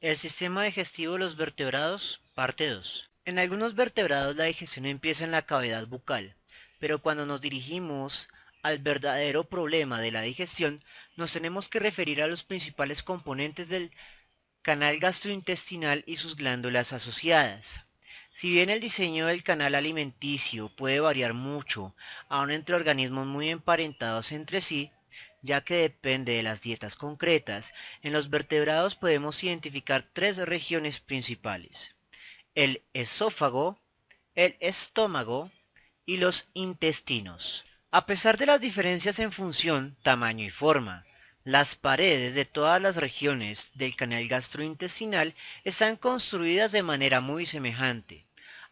El sistema digestivo de los vertebrados, parte 2. En algunos vertebrados la digestión empieza en la cavidad bucal, pero cuando nos dirigimos al verdadero problema de la digestión, nos tenemos que referir a los principales componentes del canal gastrointestinal y sus glándulas asociadas. Si bien el diseño del canal alimenticio puede variar mucho, aun entre organismos muy emparentados entre sí, ya que depende de las dietas concretas, en los vertebrados podemos identificar tres regiones principales: el esófago, el estómago y los intestinos. A pesar de las diferencias en función, tamaño y forma, las paredes de todas las regiones del canal gastrointestinal están construidas de manera muy semejante.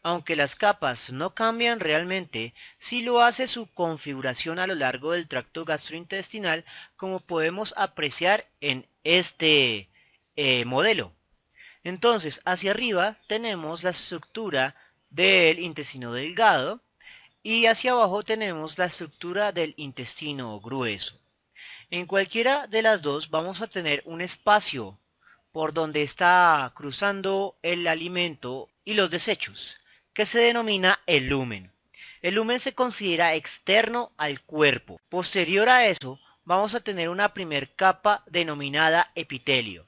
Aunque las capas no cambian realmente, sí lo hace su configuración a lo largo del tracto gastrointestinal, como podemos apreciar en este modelo. Entonces, hacia arriba tenemos la estructura del intestino delgado y hacia abajo tenemos la estructura del intestino grueso. En cualquiera de las dos vamos a tener un espacio por donde está cruzando el alimento y los desechos, que se denomina el lumen. El lumen se considera externo al cuerpo. Posterior a eso, vamos a tener una primer capa denominada epitelio.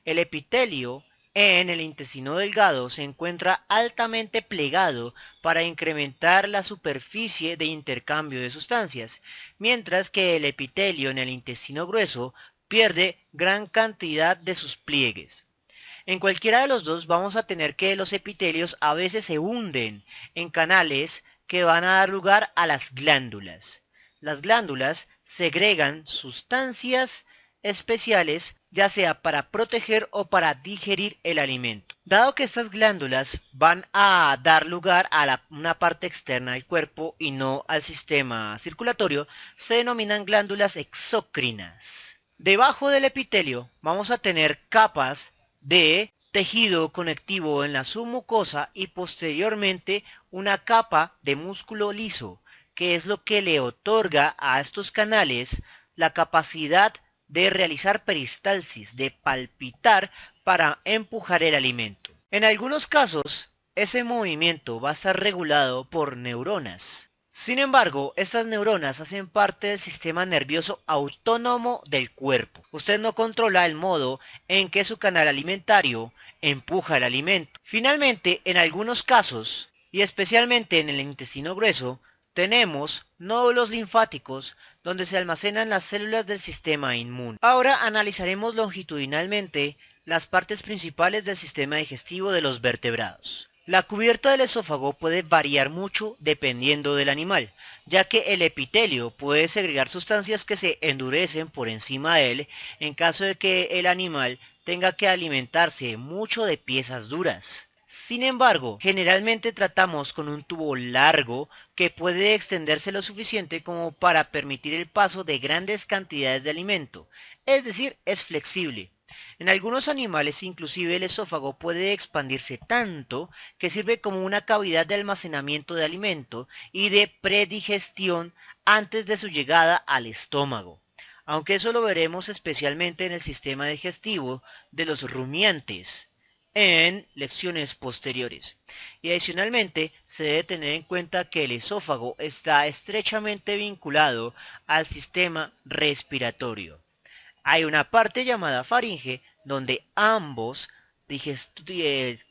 El epitelio en el intestino delgado se encuentra altamente plegado para incrementar la superficie de intercambio de sustancias, mientras que el epitelio en el intestino grueso pierde gran cantidad de sus pliegues. En cualquiera de los dos vamos a tener que los epitelios a veces se hunden en canales que van a dar lugar a las glándulas. Las glándulas segregan sustancias especiales, ya sea para proteger o para digerir el alimento. Dado que estas glándulas van a dar lugar a una parte externa del cuerpo y no al sistema circulatorio, se denominan glándulas exócrinas. Debajo del epitelio vamos a tener capas de tejido conectivo en la submucosa y posteriormente una capa de músculo liso, que es lo que le otorga a estos canales la capacidad de realizar peristalsis, de palpitar para empujar el alimento. En algunos casos, ese movimiento va a estar regulado por neuronas. Sin embargo, estas neuronas hacen parte del sistema nervioso autónomo del cuerpo. Usted no controla el modo en que su canal alimentario empuja el alimento. Finalmente, en algunos casos, y especialmente en el intestino grueso, tenemos nódulos linfáticos donde se almacenan las células del sistema inmune. Ahora analizaremos longitudinalmente las partes principales del sistema digestivo de los vertebrados. La cubierta del esófago puede variar mucho dependiendo del animal, ya que el epitelio puede segregar sustancias que se endurecen por encima de él en caso de que el animal tenga que alimentarse mucho de piezas duras. Sin embargo, generalmente tratamos con un tubo largo que puede extenderse lo suficiente como para permitir el paso de grandes cantidades de alimento, es decir, es flexible. En algunos animales inclusive el esófago puede expandirse tanto que sirve como una cavidad de almacenamiento de alimento y de predigestión antes de su llegada al estómago. Aunque eso lo veremos especialmente en el sistema digestivo de los rumiantes en lecciones posteriores. Y adicionalmente se debe tener en cuenta que el esófago está estrechamente vinculado al sistema respiratorio. Hay una parte llamada faringe donde ambos,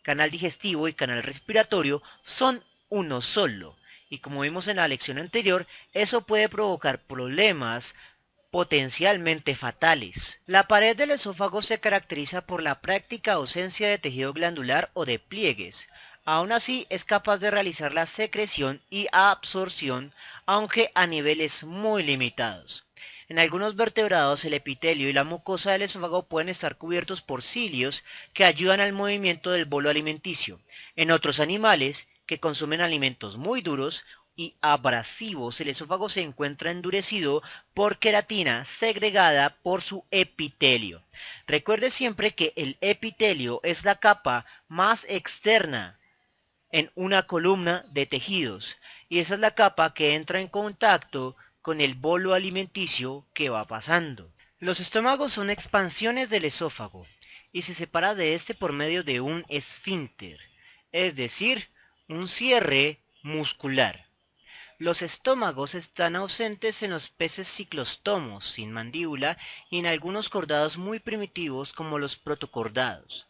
canal digestivo y canal respiratorio, son uno solo. Y como vimos en la lección anterior, eso puede provocar problemas potencialmente fatales. La pared del esófago se caracteriza por la práctica ausencia de tejido glandular o de pliegues. Aún así es capaz de realizar la secreción y absorción, aunque a niveles muy limitados. En algunos vertebrados el epitelio y la mucosa del esófago pueden estar cubiertos por cilios que ayudan al movimiento del bolo alimenticio. En otros animales, que consumen alimentos muy duros y abrasivos, el esófago se encuentra endurecido por queratina segregada por su epitelio. Recuerde siempre que el epitelio es la capa más externa en una columna de tejidos y esa es la capa que entra en contacto con el bolo alimenticio que va pasando. Los estómagos son expansiones del esófago y se separa de este por medio de un esfínter, es decir, un cierre muscular. Los estómagos están ausentes en los peces ciclostomos sin mandíbula y en algunos cordados muy primitivos como los protocordados.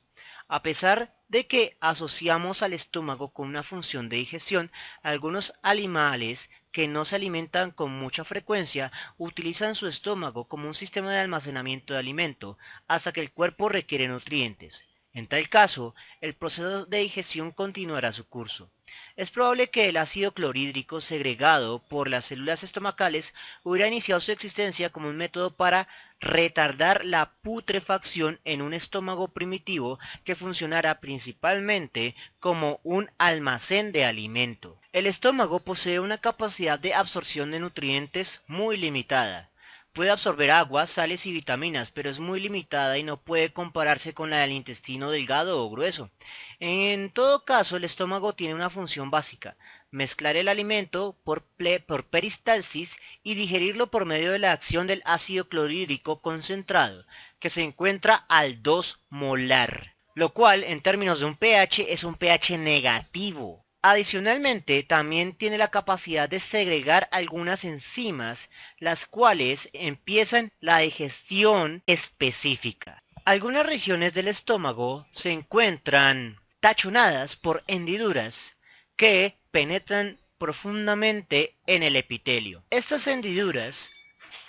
A pesar de que asociamos al estómago con una función de digestión, algunos animales que no se alimentan con mucha frecuencia utilizan su estómago como un sistema de almacenamiento de alimento hasta que el cuerpo requiere nutrientes. En tal caso, el proceso de digestión continuará su curso. Es probable que el ácido clorhídrico segregado por las células estomacales hubiera iniciado su existencia como un método para retardar la putrefacción en un estómago primitivo que funcionara principalmente como un almacén de alimento. El estómago posee una capacidad de absorción de nutrientes muy limitada. Puede absorber agua, sales y vitaminas, pero es muy limitada y no puede compararse con la del intestino delgado o grueso. En todo caso, el estómago tiene una función básica: mezclar el alimento por peristalsis y digerirlo por medio de la acción del ácido clorhídrico concentrado, que se encuentra al 2 molar, lo cual en términos de un pH es un pH negativo. Adicionalmente, también tiene la capacidad de segregar algunas enzimas, las cuales empiezan la digestión específica. Algunas regiones del estómago se encuentran tachonadas por hendiduras que penetran profundamente en el epitelio. Estas hendiduras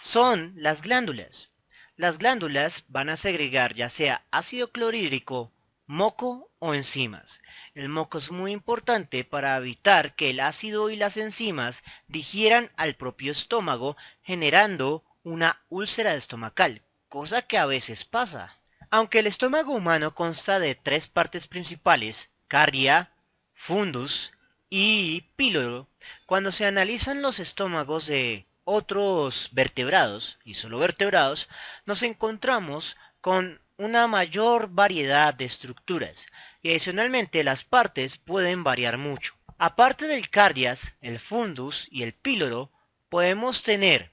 son las glándulas. Las glándulas van a segregar ya sea ácido clorhídrico, moco o enzimas. El moco es muy importante para evitar que el ácido y las enzimas digieran al propio estómago, generando una úlcera estomacal, cosa que a veces pasa. Aunque el estómago humano consta de tres partes principales: cardia, fundus y píloro, cuando se analizan los estómagos de otros vertebrados, y solo vertebrados, nos encontramos con una mayor variedad de estructuras, y adicionalmente las partes pueden variar mucho. Aparte del cardias, el fundus y el píloro, podemos tener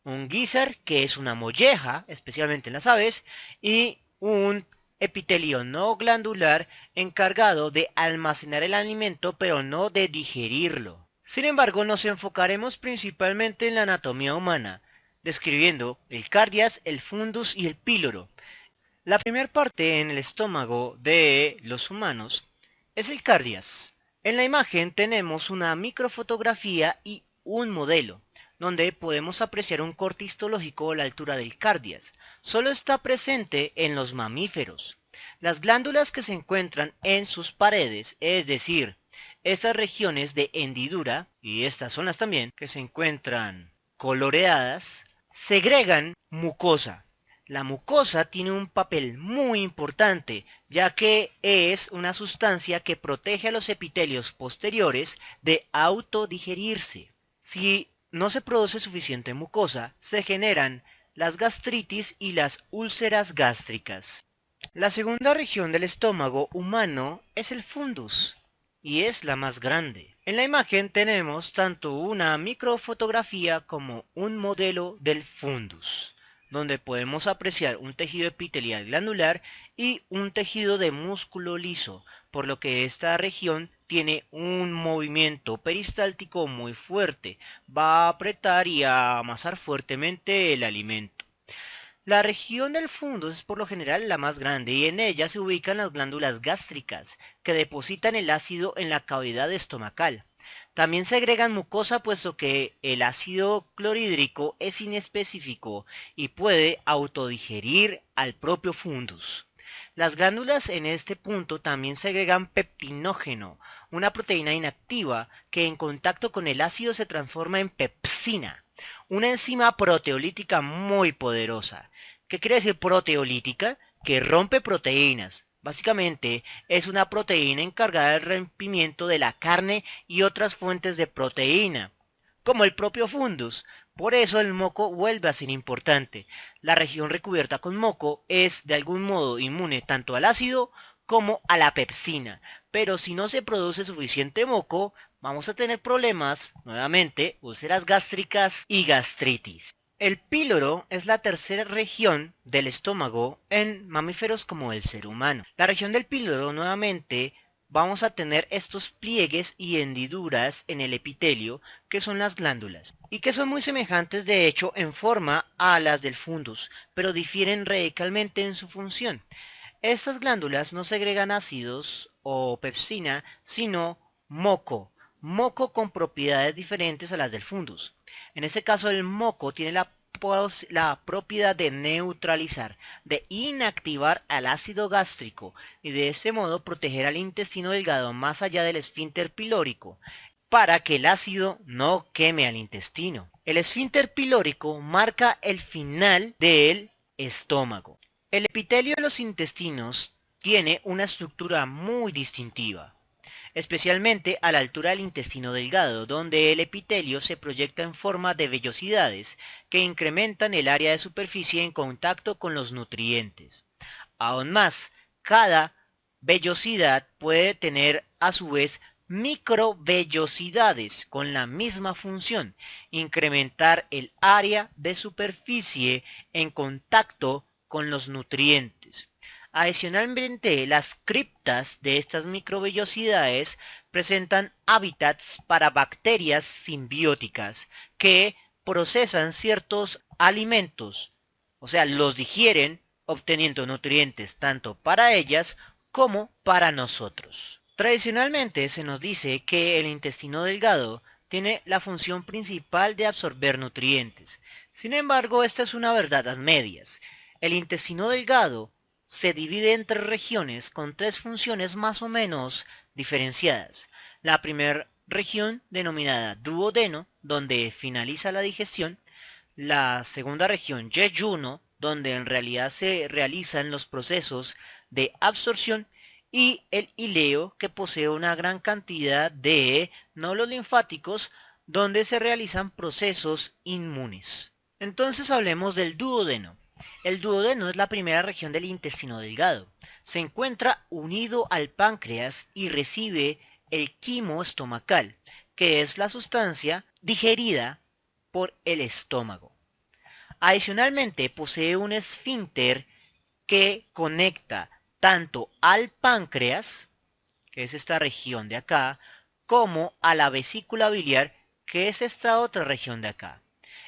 un guízar, que es una molleja, especialmente en las aves, y un epitelio no glandular encargado de almacenar el alimento pero no de digerirlo. Sin embargo, nos enfocaremos principalmente en la anatomía humana, describiendo el cardias, el fundus y el píloro. La primera parte en el estómago de los humanos es el cardias. En la imagen tenemos una microfotografía y un modelo, donde podemos apreciar un corte histológico a la altura del cardias. Solo está presente en los mamíferos. Las glándulas que se encuentran en sus paredes, es decir, estas regiones de hendidura, y estas zonas también, que se encuentran coloreadas, segregan mucosa. La mucosa tiene un papel muy importante, ya que es una sustancia que protege a los epitelios posteriores de autodigerirse. Si no se produce suficiente mucosa, se generan las gastritis y las úlceras gástricas. La segunda región del estómago humano es el fundus, y es la más grande. En la imagen tenemos tanto una microfotografía como un modelo del fundus, donde podemos apreciar un tejido epitelial glandular y un tejido de músculo liso, por lo que esta región tiene un movimiento peristáltico muy fuerte, va a apretar y a amasar fuertemente el alimento. La región del fundus es por lo general la más grande y en ella se ubican las glándulas gástricas, que depositan el ácido en la cavidad estomacal. También segregan mucosa, puesto que el ácido clorhídrico es inespecífico y puede autodigerir al propio fundus. Las glándulas en este punto también segregan peptinógeno, una proteína inactiva que en contacto con el ácido se transforma en pepsina, una enzima proteolítica muy poderosa. ¿Qué quiere decir proteolítica? Que rompe proteínas. Básicamente es una proteína encargada del rompimiento de la carne y otras fuentes de proteína, como el propio fundus. Por eso el moco vuelve a ser importante. La región recubierta con moco es de algún modo inmune tanto al ácido como a la pepsina. Pero si no se produce suficiente moco, vamos a tener problemas, nuevamente, úlceras gástricas y gastritis. El píloro es la tercera región del estómago en mamíferos como el ser humano. La región del píloro nuevamente vamos a tener estos pliegues y hendiduras en el epitelio que son las glándulas y que son muy semejantes de hecho en forma a las del fundus, pero difieren radicalmente en su función. Estas glándulas no segregan ácidos o pepsina, sino moco con propiedades diferentes a las del fundus. En este caso el moco tiene la propiedad de neutralizar, de inactivar al ácido gástrico y de este modo proteger al intestino delgado más allá del esfínter pilórico, para que el ácido no queme al intestino. El esfínter pilórico marca el final del estómago. El epitelio de los intestinos tiene una estructura muy distintiva, especialmente a la altura del intestino delgado, donde el epitelio se proyecta en forma de vellosidades que incrementan el área de superficie en contacto con los nutrientes. Aún más, cada vellosidad puede tener a su vez microvellosidades con la misma función, incrementar el área de superficie en contacto con los nutrientes. Adicionalmente, las criptas de estas microvellosidades presentan hábitats para bacterias simbióticas que procesan ciertos alimentos, o sea, los digieren obteniendo nutrientes tanto para ellas como para nosotros. Tradicionalmente se nos dice que el intestino delgado tiene la función principal de absorber nutrientes. Sin embargo, esta es una verdad a medias. El intestino delgado se divide en tres regiones con tres funciones más o menos diferenciadas. La primera región denominada duodeno, donde finaliza la digestión. La segunda región yeyuno, donde en realidad se realizan los procesos de absorción. Y el ileo, que posee una gran cantidad de nódulos linfáticos, donde se realizan procesos inmunes. Entonces hablemos del duodeno. El duodeno es la primera región del intestino delgado. Se encuentra unido al páncreas y recibe el quimo estomacal, que es la sustancia digerida por el estómago. Adicionalmente posee un esfínter que conecta tanto al páncreas, que es esta región de acá, como a la vesícula biliar, que es esta otra región de acá.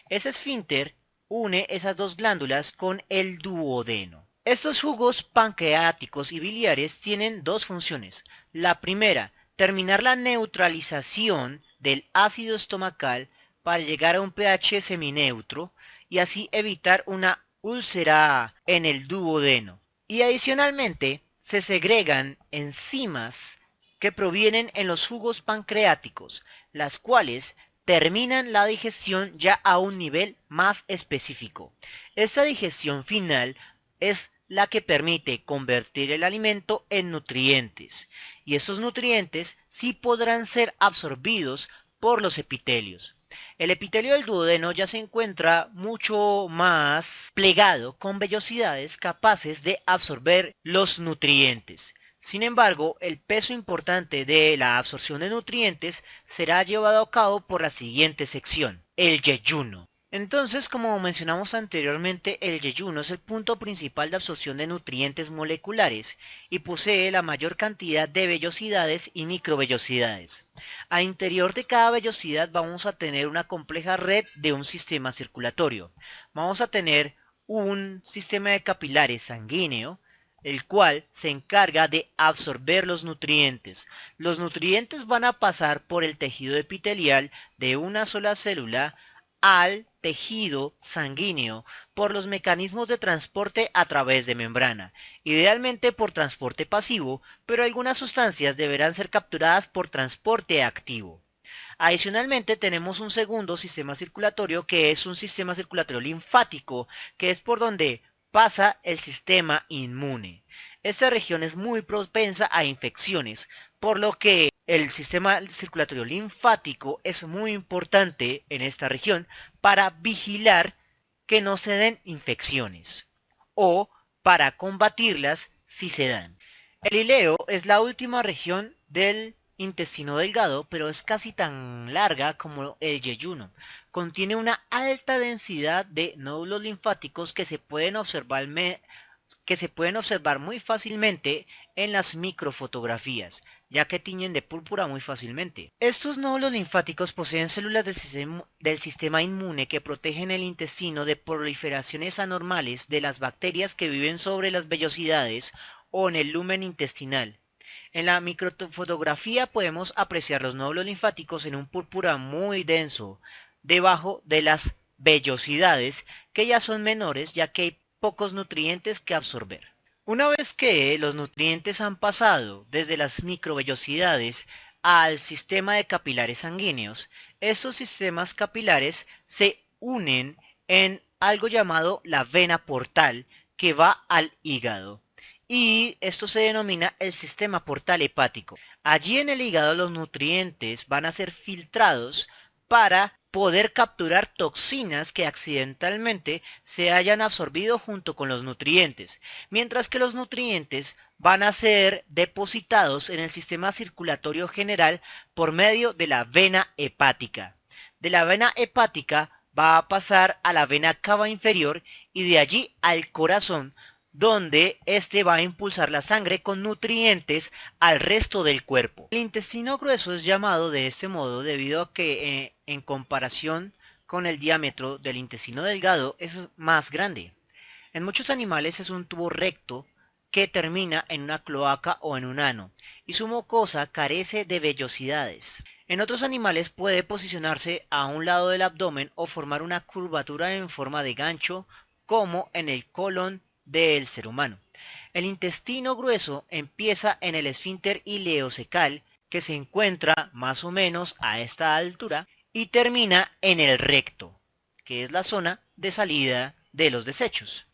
Ese esfínter une esas dos glándulas con el duodeno. Estos jugos pancreáticos y biliares tienen dos funciones. La primera, terminar la neutralización del ácido estomacal para llegar a un pH semineutro y así evitar una úlcera en el duodeno. Y adicionalmente se segregan enzimas que provienen en los jugos pancreáticos, las cuales terminan la digestión ya a un nivel más específico. Esta digestión final es la que permite convertir el alimento en nutrientes, y esos nutrientes sí podrán ser absorbidos por los epitelios. El epitelio del duodeno ya se encuentra mucho más plegado con vellosidades capaces de absorber los nutrientes. Sin embargo, el peso importante de la absorción de nutrientes será llevado a cabo por la siguiente sección, el yeyuno. Entonces, como mencionamos anteriormente, el yeyuno es el punto principal de absorción de nutrientes moleculares y posee la mayor cantidad de vellosidades y microvellosidades. Al interior de cada vellosidad vamos a tener una compleja red de un sistema circulatorio. Vamos a tener un sistema de capilares sanguíneo, el cual se encarga de absorber los nutrientes. Los nutrientes van a pasar por el tejido epitelial de una sola célula al tejido sanguíneo por los mecanismos de transporte a través de membrana, idealmente por transporte pasivo, pero algunas sustancias deberán ser capturadas por transporte activo. Adicionalmente tenemos un segundo sistema circulatorio que es un sistema circulatorio linfático, que es por donde pasa el sistema inmune. Esta región es muy propensa a infecciones, por lo que el sistema circulatorio linfático es muy importante en esta región para vigilar que no se den infecciones o para combatirlas si se dan. El ileo es la última región del intestino delgado, pero es casi tan larga como el yeyuno. Contiene una alta densidad de nódulos linfáticos que se pueden observar muy fácilmente en las microfotografías, ya que tiñen de púrpura muy fácilmente. Estos nódulos linfáticos poseen células del sistema inmune que protegen el intestino de proliferaciones anormales de las bacterias que viven sobre las vellosidades o en el lumen intestinal. En la microfotografía podemos apreciar los nódulos linfáticos en un púrpura muy denso, debajo de las vellosidades, que ya son menores ya que hay pocos nutrientes que absorber. Una vez que los nutrientes han pasado desde las microvellosidades al sistema de capilares sanguíneos, estos sistemas capilares se unen en algo llamado la vena portal que va al hígado. Y esto se denomina el sistema portal hepático. Allí en el hígado los nutrientes van a ser filtrados para poder capturar toxinas que accidentalmente se hayan absorbido junto con los nutrientes, mientras que los nutrientes van a ser depositados en el sistema circulatorio general por medio de la vena hepática. De la vena hepática va a pasar a la vena cava inferior y de allí al corazón, donde este va a impulsar la sangre con nutrientes al resto del cuerpo. El intestino grueso es llamado de este modo debido a que en comparación con el diámetro del intestino delgado es más grande. En muchos animales es un tubo recto que termina en una cloaca o en un ano, y su mucosa carece de vellosidades. En otros animales puede posicionarse a un lado del abdomen o formar una curvatura en forma de gancho, como en el colon del ser humano. El intestino grueso empieza en el esfínter ileocecal, que se encuentra más o menos a esta altura, y termina en el recto, que es la zona de salida de los desechos.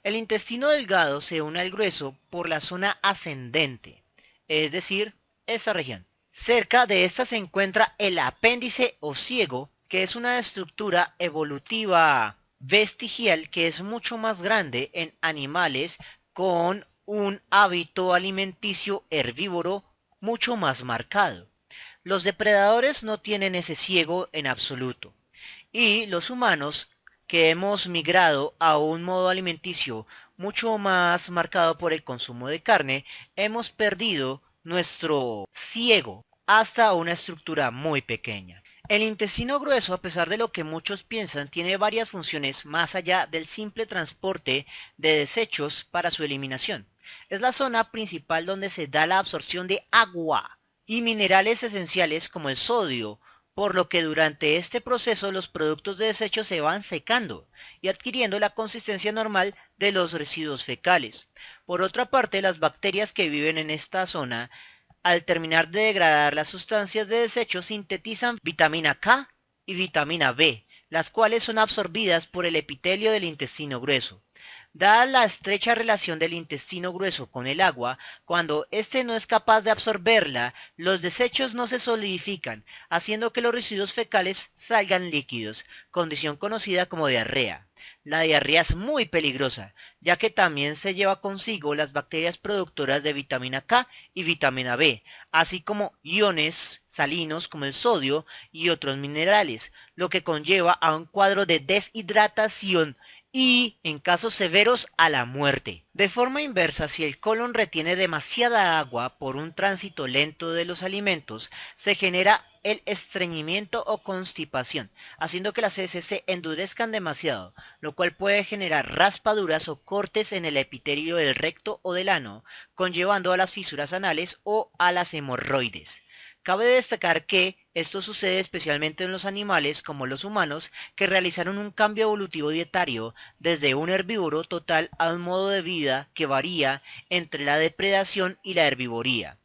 El intestino delgado se une al grueso por la zona ascendente, es decir, esta región. Cerca de esta se encuentra el apéndice o ciego, que es una estructura evolutiva vestigial que es mucho más grande en animales con un hábito alimenticio herbívoro mucho más marcado. Los depredadores no tienen ese ciego en absoluto. Y los humanos, que hemos migrado a un modo alimenticio mucho más marcado por el consumo de carne, hemos perdido nuestro ciego hasta una estructura muy pequeña. El intestino grueso, a pesar de lo que muchos piensan, tiene varias funciones más allá del simple transporte de desechos para su eliminación. Es la zona principal donde se da la absorción de agua y minerales esenciales como el sodio, por lo que durante este proceso los productos de desecho se van secando y adquiriendo la consistencia normal de los residuos fecales. Por otra parte, las bacterias que viven en esta zona, al terminar de degradar las sustancias de desecho, sintetizan vitamina K y vitamina B, las cuales son absorbidas por el epitelio del intestino grueso. Dada la estrecha relación del intestino grueso con el agua, cuando éste no es capaz de absorberla, los desechos no se solidifican, haciendo que los residuos fecales salgan líquidos, condición conocida como diarrea. La diarrea es muy peligrosa, ya que también se lleva consigo las bacterias productoras de vitamina K y vitamina B, así como iones salinos como el sodio y otros minerales, lo que conlleva a un cuadro de deshidratación y, en casos severos, a la muerte. De forma inversa, si el colon retiene demasiada agua por un tránsito lento de los alimentos, se genera el estreñimiento o constipación, haciendo que las heces se endurezcan demasiado, lo cual puede generar raspaduras o cortes en el epitelio del recto o del ano, conllevando a las fisuras anales o a las hemorroides. Cabe destacar que esto sucede especialmente en los animales como los humanos, que realizaron un cambio evolutivo dietario desde un herbívoro total a un modo de vida que varía entre la depredación y la herbivoría.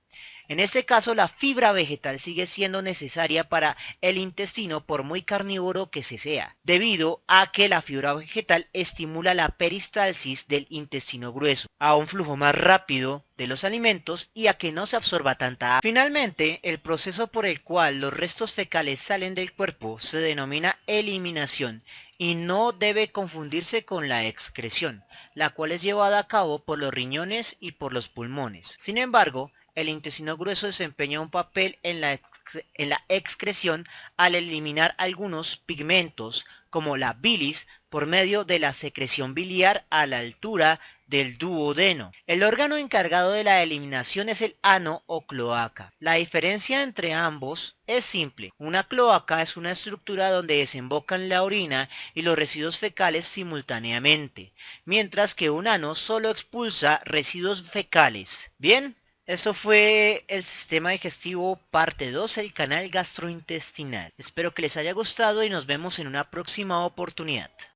En este caso, la fibra vegetal sigue siendo necesaria para el intestino por muy carnívoro que se sea, debido a que la fibra vegetal estimula la peristalsis del intestino grueso, a un flujo más rápido de los alimentos y a que no se absorba tanta agua. Finalmente, el proceso por el cual los restos fecales salen del cuerpo se denomina eliminación y no debe confundirse con la excreción, la cual es llevada a cabo por los riñones y por los pulmones. Sin embargo, el intestino grueso desempeña un papel en la excreción al eliminar algunos pigmentos como la bilis por medio de la secreción biliar a la altura del duodeno. El órgano encargado de la eliminación es el ano o cloaca. La diferencia entre ambos es simple. Una cloaca es una estructura donde desembocan la orina y los residuos fecales simultáneamente, mientras que un ano solo expulsa residuos fecales. Bien, eso fue el sistema digestivo parte 2, el canal gastrointestinal. Espero que les haya gustado y nos vemos en una próxima oportunidad.